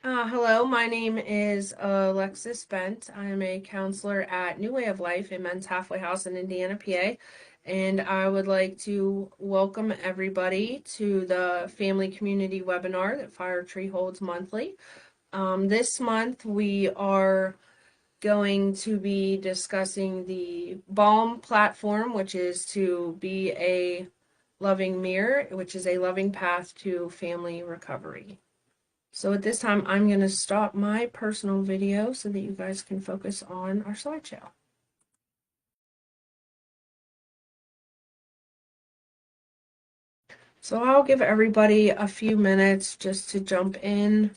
Hello, my name is Alexis Bent. I am a counselor at New Way of Life, a men's halfway house in Indiana, PA, and I would like to welcome everybody to the family community webinar that Fire Tree holds monthly. This month we are going to be discussing the BALM platform, which is to be a loving mirror, which is a loving path to family recovery. So at this time, I'm going to stop my personal video so that you guys can focus on our slideshow. So I'll give everybody a few minutes just to jump in.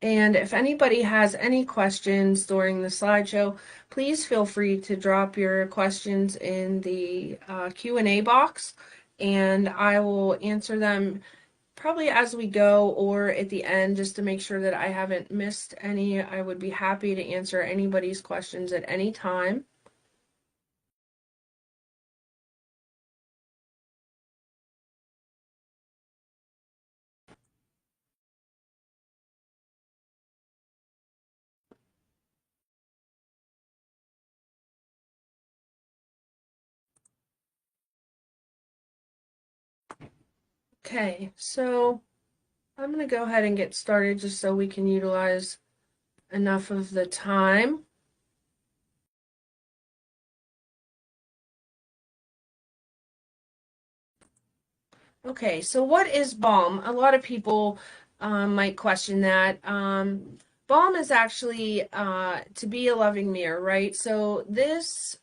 And if anybody has any questions during the slideshow, please feel free to drop your questions in the Q&A box, and I will answer them probably as we go or at the end, just to make sure that I haven't missed any. I would be happy to answer anybody's questions at any time. Okay, so I'm going to go ahead and get started just so we can utilize enough of the time. Okay, so what is BALM? A lot of people might question that. BALM is actually to be a loving mirror, right? So this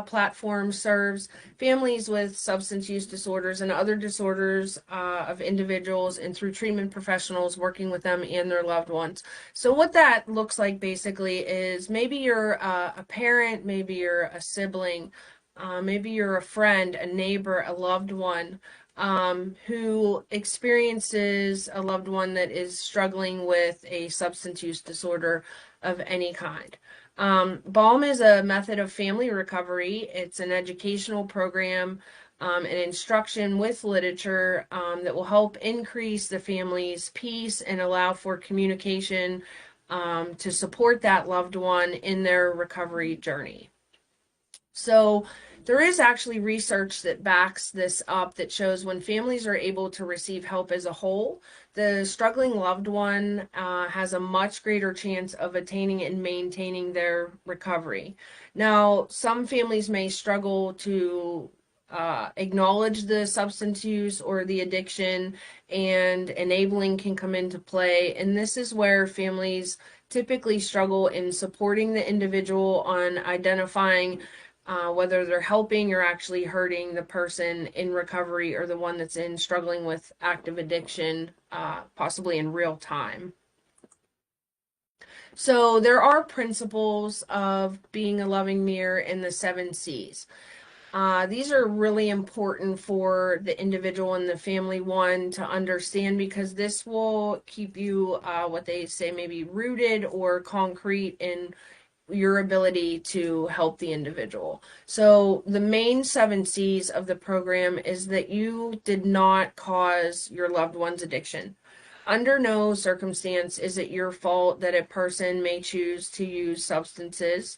platform serves families with substance use disorders and other disorders of individuals, and through treatment professionals working with them and their loved ones. So what that looks like basically is maybe you're a parent, maybe you're a sibling, maybe you're a friend, a neighbor, a loved one who experiences a loved one that is struggling with a substance use disorder of any kind. BALM is a method of family recovery. It's an educational program and instruction with literature that will help increase the family's peace and allow for communication to support that loved one in their recovery journey. So there is actually research that backs this up that shows when families are able to receive help as a whole, the struggling loved one has a much greater chance of attaining and maintaining their recovery. Now, some families may struggle to acknowledge the substance use or the addiction, and enabling can come into play. And this is where families typically struggle in supporting the individual on identifying whether they're helping or actually hurting the person in recovery or the one that's in struggling with active addiction, possibly in real time. So there are principles of being a loving mirror in the 7 C's. These are really important for the individual and the family one to understand, because this will keep you, what they say, maybe rooted or concrete in your ability to help the individual. So the main 7 C's of the program is that you did not cause your loved one's addiction. Under no circumstance is it your fault that a person may choose to use substances.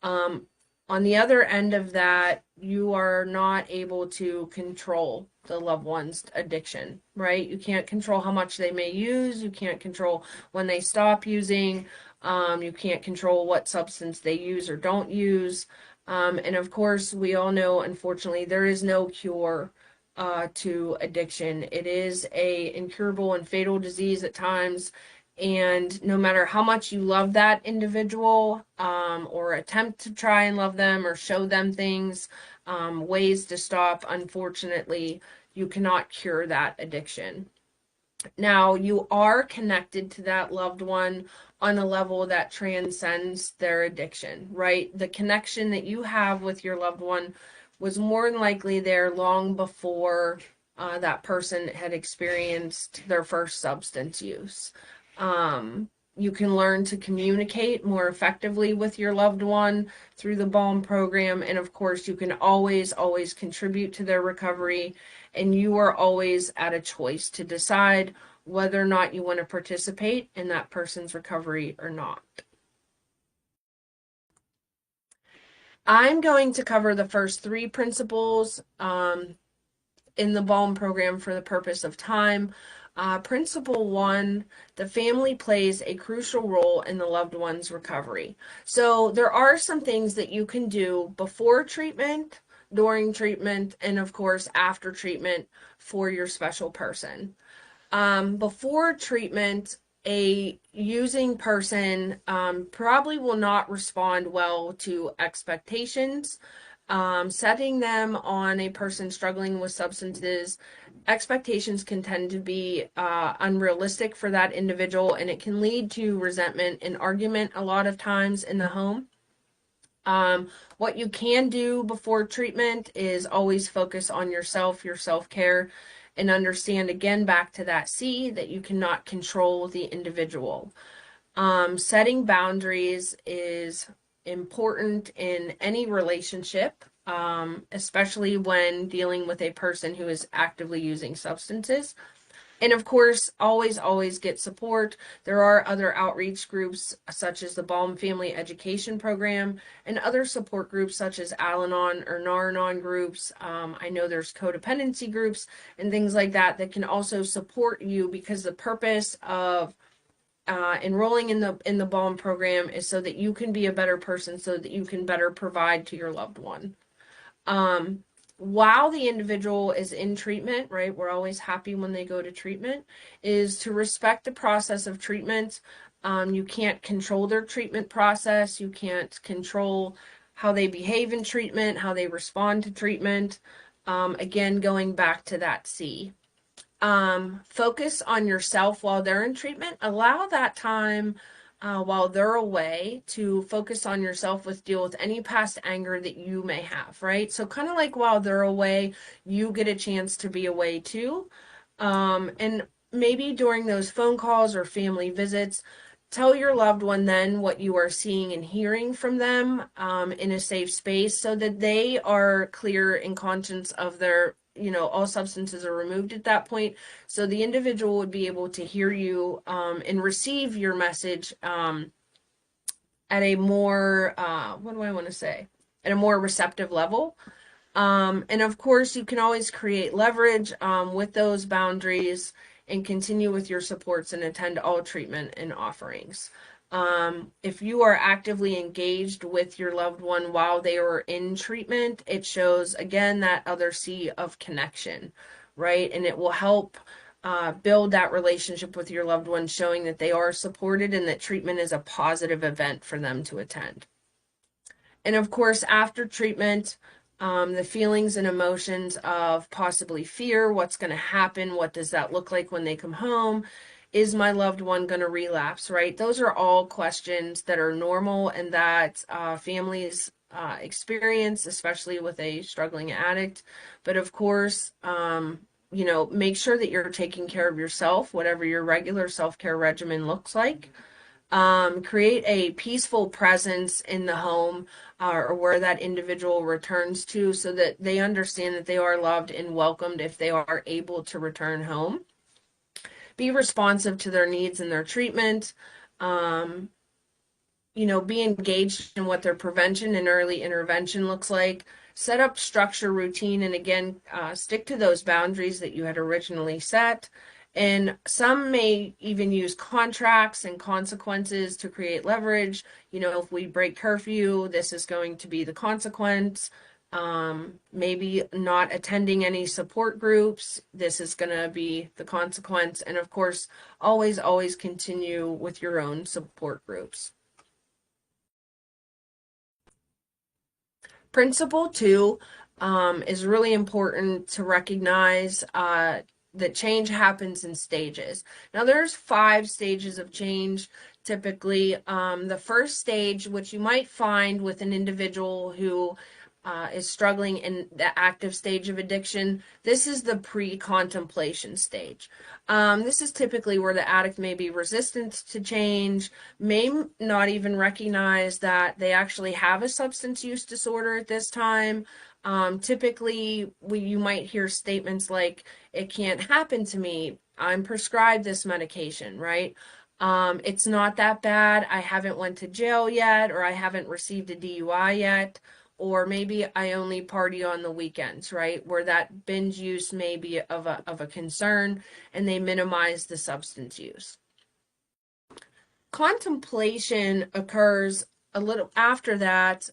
Um, on the other end of that, you are not able to control the loved one's addiction, right? You can't control how much they may use. You can't control when they stop using. You can't control what substance they use or don't use. And of course, we all know, unfortunately, there is no cure to addiction. It is a incurable and fatal disease at times. And no matter how much you love that individual, or attempt to try and love them or show them things, ways to stop, unfortunately, you cannot cure that addiction. Now, you are connected to that loved one on a level that transcends their addiction, right? The connection that you have with your loved one was more than likely there long before that person had experienced their first substance use. You can learn to communicate more effectively with your loved one through the BALM program. And of course, you can always, always contribute to their recovery. And you are always at a choice to decide whether or not you want to participate in that person's recovery or not. I'm going to cover the first three principles in the BALM program for the purpose of time. Principle one, the family plays a crucial role in the loved one's recovery. So there are some things that you can do before treatment, during treatment, and of course after treatment for your special person. Before treatment, a using person probably will not respond well to expectations. Setting them on a person struggling with substances, expectations can tend to be unrealistic for that individual, and it can lead to resentment and argument a lot of times in the home. What you can do before treatment is always focus on yourself, your self-care, and understand again back to that C that you cannot control the individual. Setting boundaries is important in any relationship, especially when dealing with a person who is actively using substances. And of course, always, always get support. There are other outreach groups such as the BALM Family Education Program and other support groups such as Al-Anon or Nar-Anon groups. I know there's codependency groups and things like that that can also support you, because the purpose of enrolling in the BALM program is so that you can be a better person, so that you can better provide to your loved one. While the individual is in treatment, right, we're always happy when they go to treatment, is to respect the process of treatment. You can't control their treatment process. You can't control how they behave in treatment, how they respond to treatment. Again, going back to that C. Focus on yourself while they're in treatment. Allow that time while they're away to focus on yourself with deal with any past anger that you may have, right? So kind of like while they're away, you get a chance to be away too. And maybe during those phone calls or family visits, tell your loved one then what you are seeing and hearing from them in a safe space, so that they are clear and conscious of their, all substances are removed at that point. So the individual would be able to hear you and receive your message at a more, what do I want to say? At a more receptive level. And of course, you can always create leverage with those boundaries and continue with your supports and attend all treatment and offerings. If you are actively engaged with your loved one while they are in treatment, it shows, again, that other C of connection, right? And it will help build that relationship with your loved one, showing that they are supported and that treatment is a positive event for them to attend. And of course, after treatment, the feelings and emotions of possibly fear, what's going to happen, what does that look like when they come home, is my loved one going to relapse, right? Those are all questions that are normal and that families experience, especially with a struggling addict. But of course, make sure that you're taking care of yourself, whatever your regular self-care regimen looks like. Create a peaceful presence in the home or where that individual returns to, so that they understand that they are loved and welcomed if they are able to return home. Be responsive to their needs and their treatment. Be engaged in what their prevention and early intervention looks like. Set up structure, routine, and again, stick to those boundaries that you had originally set. And some may even use contracts and consequences to create leverage. If we break curfew, this is going to be the consequence. Maybe not attending any support groups, this is going to be the consequence. And of course, always, always continue with your own support groups. Principle 2 is really important to recognize that change happens in stages. Now, there's 5 stages of change typically. The first stage, which you might find with an individual who is struggling in the active stage of addiction, this is the pre-contemplation stage. This is typically where the addict may be resistant to change, may not even recognize that they actually have a substance use disorder at this time. Typically, you might hear statements like, "It can't happen to me. I'm prescribed this medication," right? It's not that bad. I haven't went to jail yet, or I haven't received a DUI yet, or maybe I only party on the weekends, right? Where that binge use may be of a concern, and they minimize the substance use. Contemplation occurs a little after that,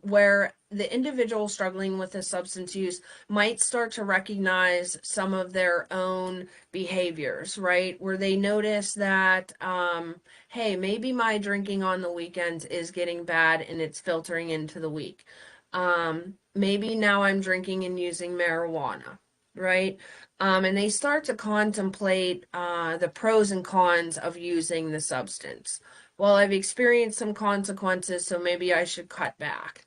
where the individual struggling with a substance use might start to recognize some of their own behaviors, right? Where they notice that, hey, maybe my drinking on the weekends is getting bad and it's filtering into the week. Maybe now I'm drinking and using marijuana, right? And they start to contemplate the pros and cons of using the substance. Well, I've experienced some consequences, so maybe I should cut back.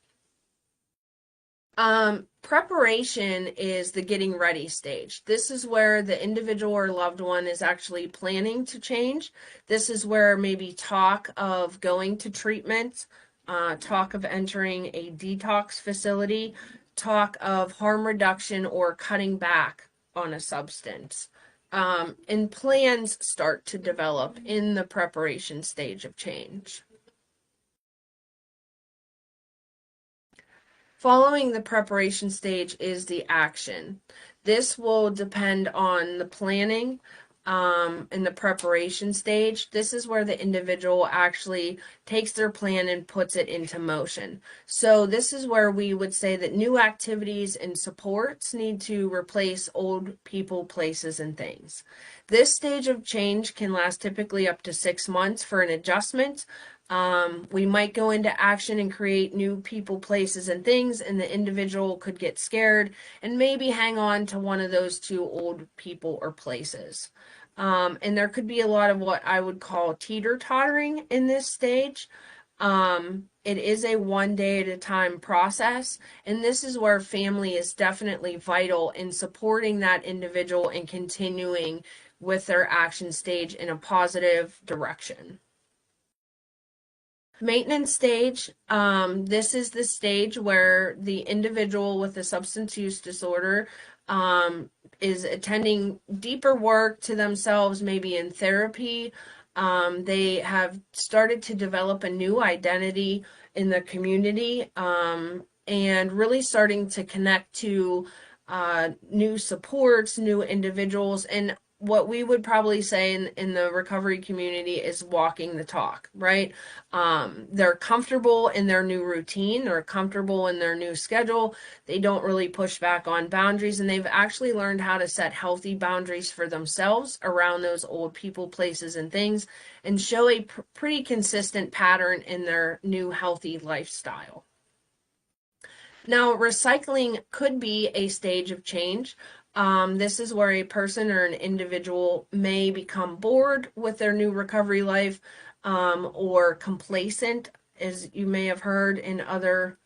Preparation is the getting ready stage. This is where the individual or loved one is actually planning to change. This is where maybe talk of going to treatment, talk of entering a detox facility, talk of harm reduction or cutting back on a substance. And plans start to develop in the preparation stage of change. Following the preparation stage is the action. This will depend on the planning in the preparation stage. This is where the individual actually takes their plan and puts it into motion. So this is where we would say that new activities and supports need to replace old people, places, and things. This stage of change can last typically up to 6 months for an adjustment. We might go into action and create new people, places, and things, and the individual could get scared and maybe hang on to one of those two old people or places. And there could be a lot of what I would call teeter-tottering in this stage. It is a one day at a time process, and this is where family is definitely vital in supporting that individual and continuing with their action stage in a positive direction. Maintenance stage, this is the stage where the individual with a substance use disorder is attending deeper work to themselves, maybe in therapy. They have started to develop a new identity in the community, and really starting to connect to new supports, new individuals, and what we would probably say in the recovery community is walking the talk, right? They're comfortable in their new routine, they're comfortable in their new schedule, they don't really push back on boundaries, and they've actually learned how to set healthy boundaries for themselves around those old people, places, and things, and show a pretty consistent pattern in their new healthy lifestyle. Now, recycling could be a stage of change. This is where a person or an individual may become bored with their new recovery life, or complacent, as you may have heard in other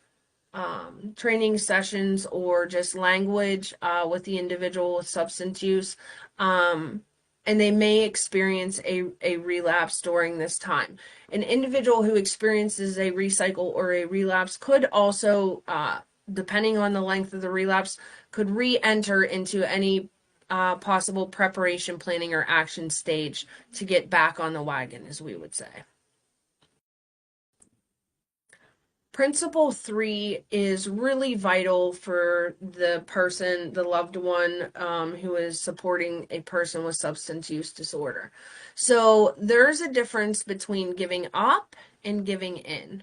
training sessions, or just language with the individual with substance use. And they may experience a relapse during this time. An individual who experiences a recycle or a relapse could also, depending on the length of the relapse, could re-enter into any possible preparation, planning, or action stage to get back on the wagon, as we would say. Principle 3 is really vital for the person, the loved one, who is supporting a person with substance use disorder. So there's a difference between giving up and giving in.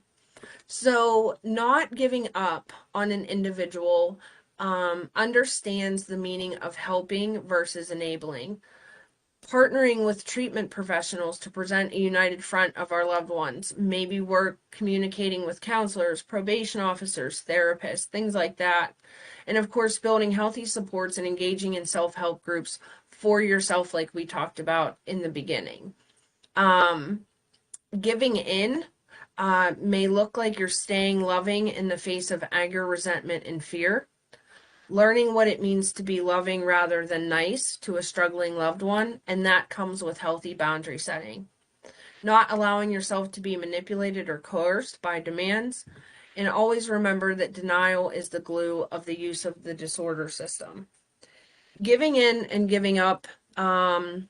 So not giving up on an individual understands the meaning of helping versus enabling. Partnering with treatment professionals to present a united front of our loved ones. Maybe we're communicating with counselors, probation officers, therapists, things like that. And of course, building healthy supports and engaging in self-help groups for yourself, like we talked about in the beginning. Giving in may look like you're staying loving in the face of anger, resentment, and fear. Learning what it means to be loving rather than nice to a struggling loved one, and that comes with healthy boundary setting. Not allowing yourself to be manipulated or coerced by demands, and always remember that denial is the glue of the use of the disorder system. Giving in and giving up can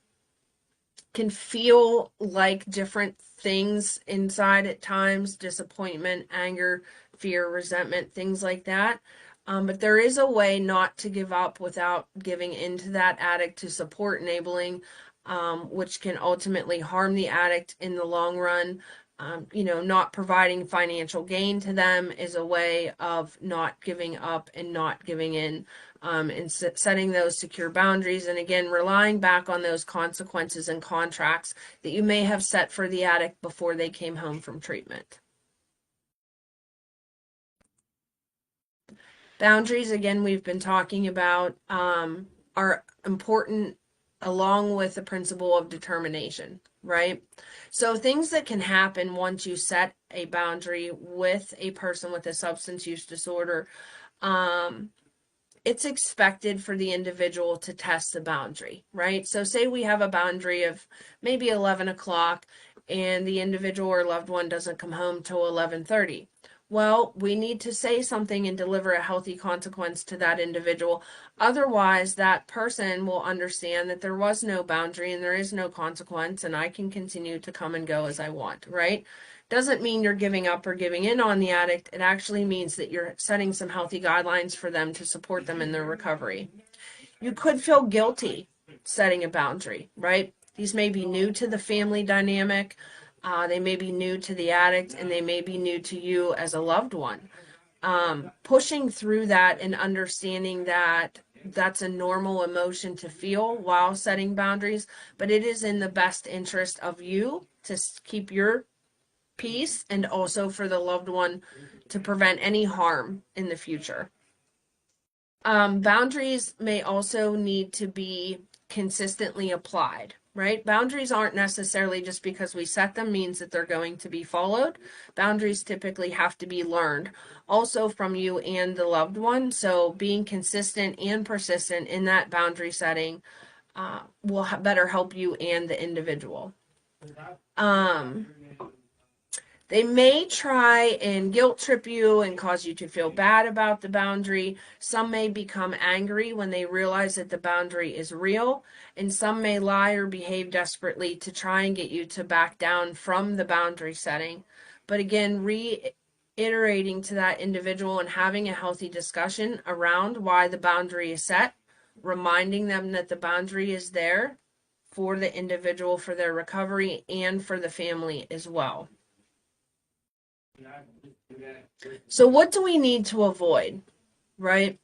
feel like different things inside at times: disappointment, anger, fear, resentment, things like that. But there is a way not to give up without giving into that addict to support enabling, which can ultimately harm the addict in the long run. Not providing financial gain to them is a way of not giving up and not giving in, and setting those secure boundaries. And again, relying back on those consequences and contracts that you may have set for the addict before they came home from treatment. Boundaries, again, we've been talking about, are important along with the principle of determination, right? So things that can happen once you set a boundary with a person with a substance use disorder, it's expected for the individual to test the boundary, right? So say we have a boundary of maybe 11 o'clock and the individual or loved one doesn't come home till 11:30. Well, we need to say something and deliver a healthy consequence to that individual. Otherwise, that person will understand that there was no boundary and there is no consequence, and I can continue to come and go as I want, right? Doesn't mean you're giving up or giving in on the addict. It actually means that you're setting some healthy guidelines for them to support them in their recovery. You could feel guilty setting a boundary, right? These may be new to the family dynamic. They may be new to the addict, and they may be new to you as a loved one. Pushing through that and understanding that that's a normal emotion to feel while setting boundaries, but it is in the best interest of you to keep your peace and also for the loved one to prevent any harm in the future. Boundaries may also need to be consistently applied, right? Boundaries aren't necessarily just because we set them means that they're going to be followed. Boundaries typically have to be learned also from you and the loved one. So being consistent and persistent in that boundary setting will better help you and the individual. They may try and guilt trip you and cause you to feel bad about the boundary. Some may become angry when they realize that the boundary is real, and some may lie or behave desperately to try and get you to back down from the boundary setting. But again, reiterating to that individual and having a healthy discussion around why the boundary is set, reminding them that the boundary is there for the individual, for their recovery, and for the family as well. So what do we need to avoid, right?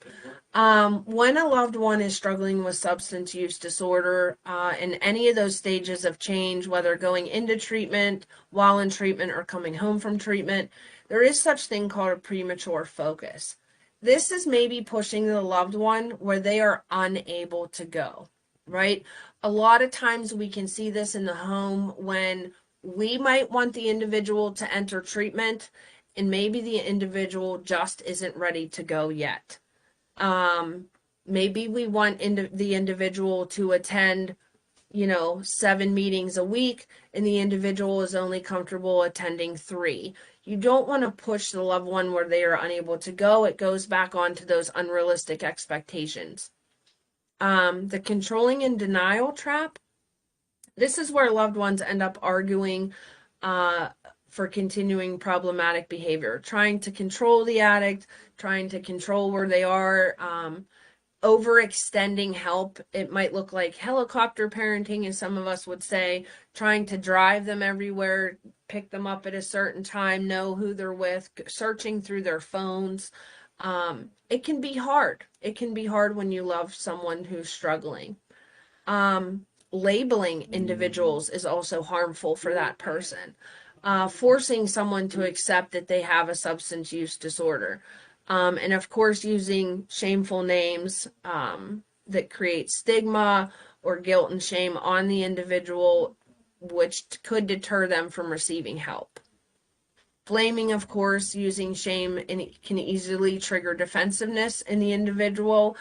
When a loved one is struggling with substance use disorder, in any of those stages of change, whether going into treatment, while in treatment, or coming home from treatment, there is such thing called a premature focus. This is maybe pushing the loved one where they are unable to go, right? A lot of times we can see this in the home when we might want the individual to enter treatment and maybe the individual just isn't ready to go yet. Maybe we want the individual to attend, 7 meetings a week, and the individual is only comfortable attending 3. You don't want to push the loved one where they are unable to go. It goes back onto those unrealistic expectations. The controlling and denial trap. This is where loved ones end up arguing for continuing problematic behavior, trying to control the addict, trying to control where they are, overextending help. It might look like helicopter parenting, as some of us would say, trying to drive them everywhere, pick them up at a certain time, know who they're with, searching through their phones. It can be hard. It can be hard when you love someone who's struggling. Labeling individuals is also harmful for that person. Forcing someone to accept that they have a substance use disorder. And of course, using shameful names that create stigma or guilt and shame on the individual, which could deter them from receiving help. Blaming, of course, using shame, and it can easily trigger defensiveness in the individual.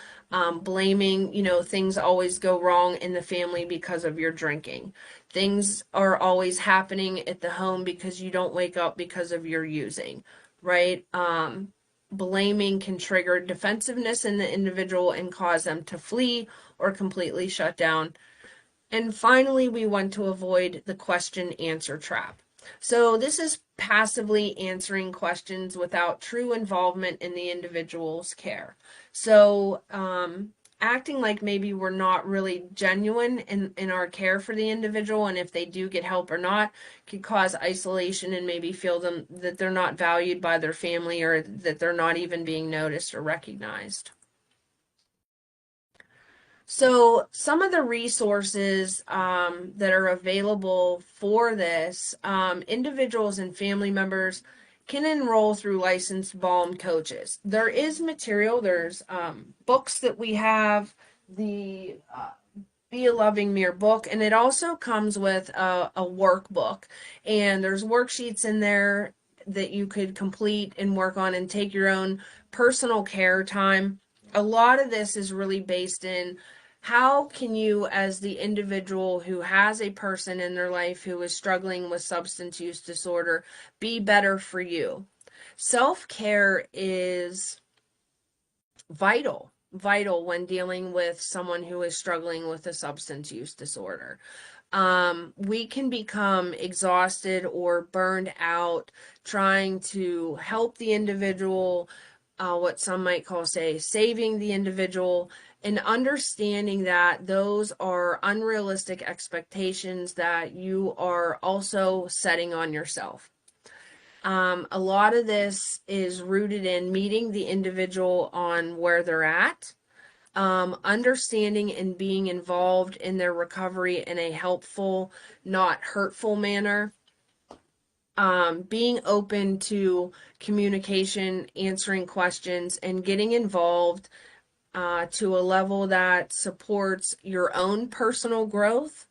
Blaming, things always go wrong in the family because of your drinking. Things are always happening at the home because you don't wake up because of your using, right? Blaming can trigger defensiveness in the individual and cause them to flee or completely shut down. And finally, we want to avoid the question answer trap. So this is passively answering questions without true involvement in the individual's care. So acting like maybe we're not really genuine in our care for the individual, and if they do get help or not, could cause isolation and maybe feel them that they're not valued by their family, or that they're not even being noticed or recognized. So some of the resources that are available for this, individuals and family members can enroll through licensed balm coaches. There is material, there's books that we have, the Be a Loving Mirror book, and it also comes with a workbook. And there's worksheets in there that you could complete and work on and take your own personal care time. A lot of this is really based in how can you, as the individual who has a person in their life who is struggling with substance use disorder, be better for you. Self-care is vital when dealing with someone who is struggling with a substance use disorder. We can become exhausted or burned out trying to help the individual, what some might call, say, saving the individual, and understanding that those are unrealistic expectations that you are also setting on yourself. A lot of this is rooted in meeting the individual on where they're at, understanding and being involved in their recovery in a helpful, not hurtful manner. Being open to communication, answering questions, and getting involved to a level that supports your own personal growth,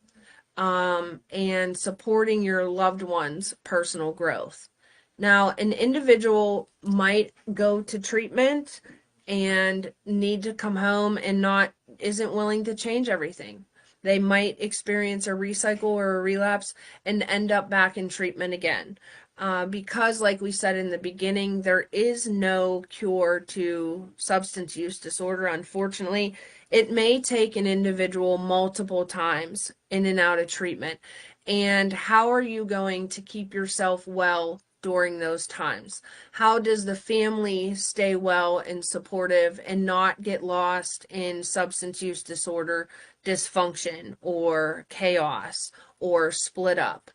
and supporting your loved one's personal growth. Now, an individual might go to treatment and need to come home and isn't willing to change everything. They might experience a recycle or a relapse and end up back in treatment again. Because, like we said in the beginning, there is no cure to substance use disorder, unfortunately. It may take an individual multiple times in and out of treatment. And how are you going to keep yourself well during those times? How does the family stay well and supportive and not get lost in substance use disorder dysfunction or chaos or split up?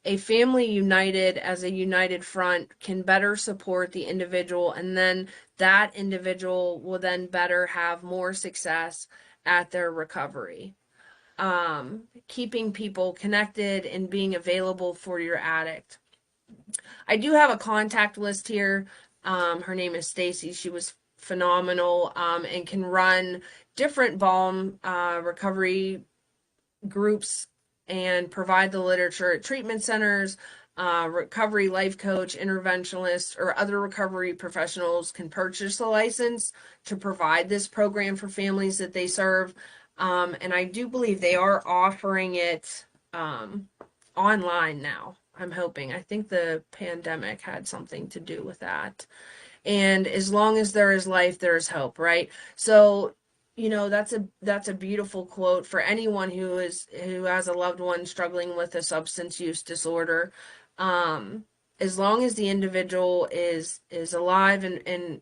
A family united as a united front can better support the individual, and then that individual will then better have more success at their recovery. Keeping people connected and being available for your addict. I do have a contact list here. Her name is Stacy. She was phenomenal, and can run different balm recovery groups and provide the literature at treatment centers. Recovery life coach, interventionalists, or other recovery professionals can purchase a license to provide this program for families that they serve. And I do believe they are offering it online now. I'm hoping. I think the pandemic had something to do with that. And as long as there is life, there is hope, right? So, that's a beautiful quote for anyone who has a loved one struggling with a substance use disorder. As long as the individual is alive and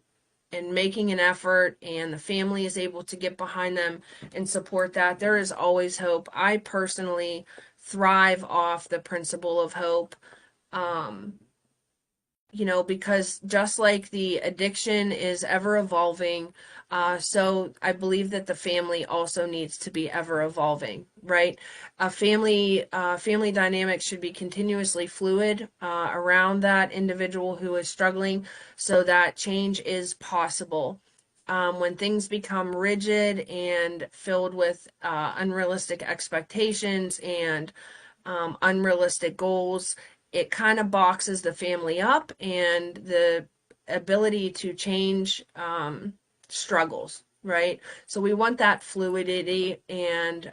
making an effort, and the family is able to get behind them and support that, there is always hope. I personally thrive off the principle of hope. Because just like the addiction is ever evolving, so I believe that the family also needs to be ever evolving, right? Family dynamics should be continuously fluid around that individual who is struggling, so that change is possible. When things become rigid and filled with unrealistic expectations and unrealistic goals, it kind of boxes the family up, and the ability to change struggles, right? So we want that fluidity and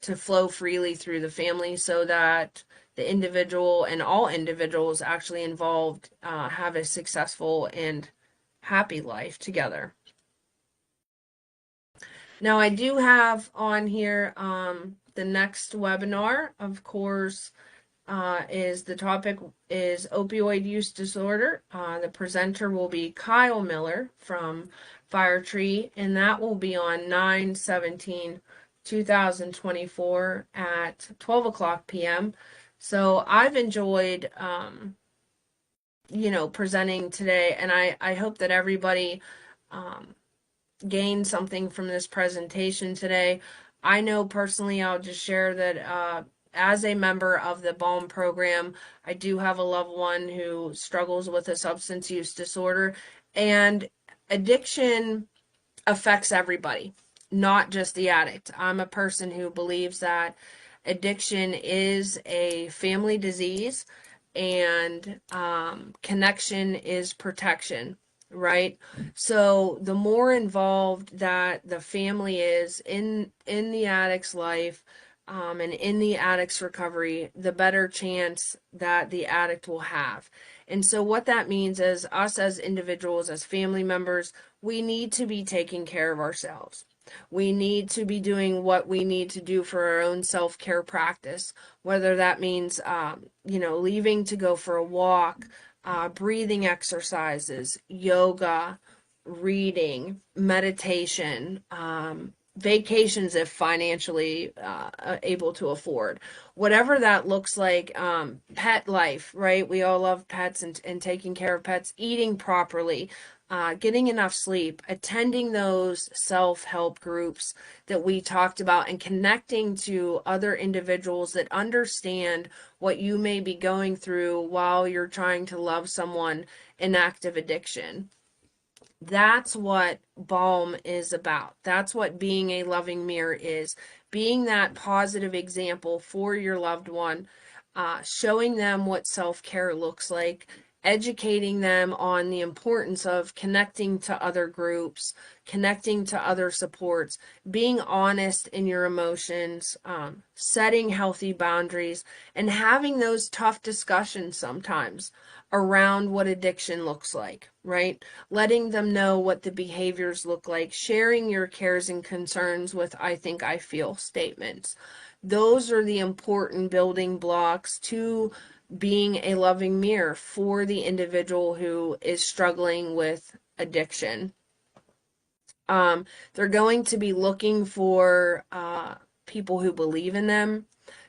to flow freely through the family so that the individual and all individuals actually involved have a successful and happy life together. Now, I do have on here the next webinar, of course, is the topic is opioid use disorder. The presenter will be Kyle Miller from Firetree, and that will be on 9/17/2024 at 12 o'clock p.m. So I've enjoyed, presenting today, and I hope that everybody um, gained something from this presentation today. I know personally, I'll just share that as a member of the BALM program, I do have a loved one who struggles with a substance use disorder, and addiction affects everybody, not just the addict. I'm a person who believes that addiction is a family disease, and connection is protection, right? So the more involved that the family is in the addict's life, and in the addict's recovery, the better chance that the addict will have. And so what that means is us as individuals, as family members, we need to be taking care of ourselves. We need to be doing what we need to do for our own self-care practice, whether that means, leaving to go for a walk, breathing exercises, yoga, reading, meditation, vacations if financially able to afford, whatever that looks like, pet life, right? We all love pets, and taking care of pets, eating properly, getting enough sleep, attending those self-help groups that we talked about, and connecting to other individuals that understand what you may be going through while you're trying to love someone in active addiction. That's what BALM is about. That's what being a loving mirror is. Being that positive example for your loved one, showing them what self-care looks like, educating them on the importance of connecting to other groups, connecting to other supports, being honest in your emotions, setting healthy boundaries, and having those tough discussions sometimes around what addiction looks like, right? Letting them know what the behaviors look like, sharing your cares and concerns with "I think, I feel" statements. Those are the important building blocks to being a loving mirror for the individual who is struggling with addiction. They're going to be looking for people who believe in them,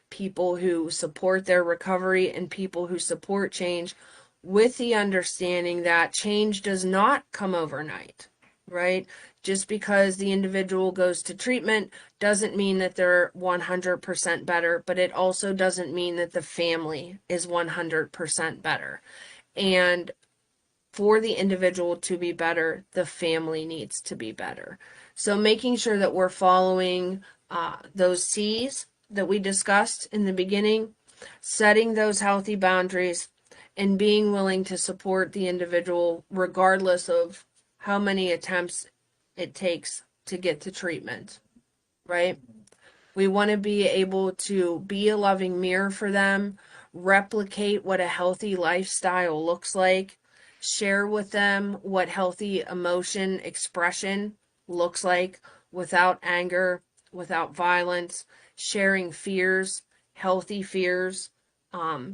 people who support their recovery, and people who support change, with the understanding that change does not come overnight, right? Just because the individual goes to treatment doesn't mean that they're 100% better, but it also doesn't mean that the family is 100% better. And for the individual to be better, the family needs to be better. So making sure that we're following those C's that we discussed in the beginning, setting those healthy boundaries, and being willing to support the individual regardless of how many attempts it takes to get to treatment, right? We want to be able to be a loving mirror for them, replicate what a healthy lifestyle looks like, share with them what healthy emotion expression looks like without anger, without violence, sharing fears, healthy fears,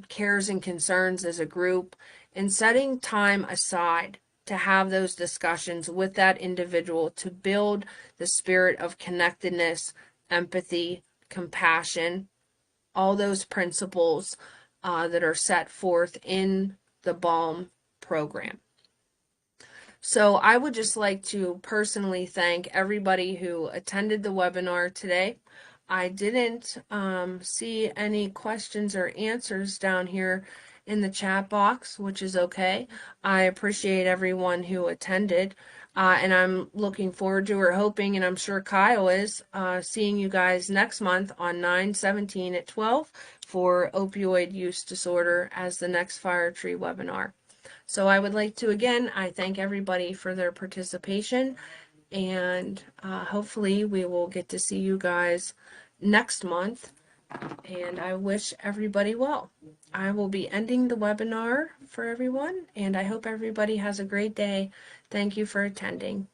cares and concerns as a group, and setting time aside to have those discussions with that individual to build the spirit of connectedness, empathy, compassion, all those principles that are set forth in the BALM program. So I would just like to personally thank everybody who attended the webinar today. I didn't see any questions or answers down here in the chat box, which is okay. I appreciate everyone who attended. And I'm looking forward to, or hoping, and I'm sure Kyle is, seeing you guys next month on 9/17 at 12 for opioid use disorder as the next Fire Tree webinar. So I would like to, again, I thank everybody for their participation, and hopefully we will get to see you guys next month, and I wish everybody well. I will be ending the webinar for everyone, and I hope everybody has a great day. Thank you for attending.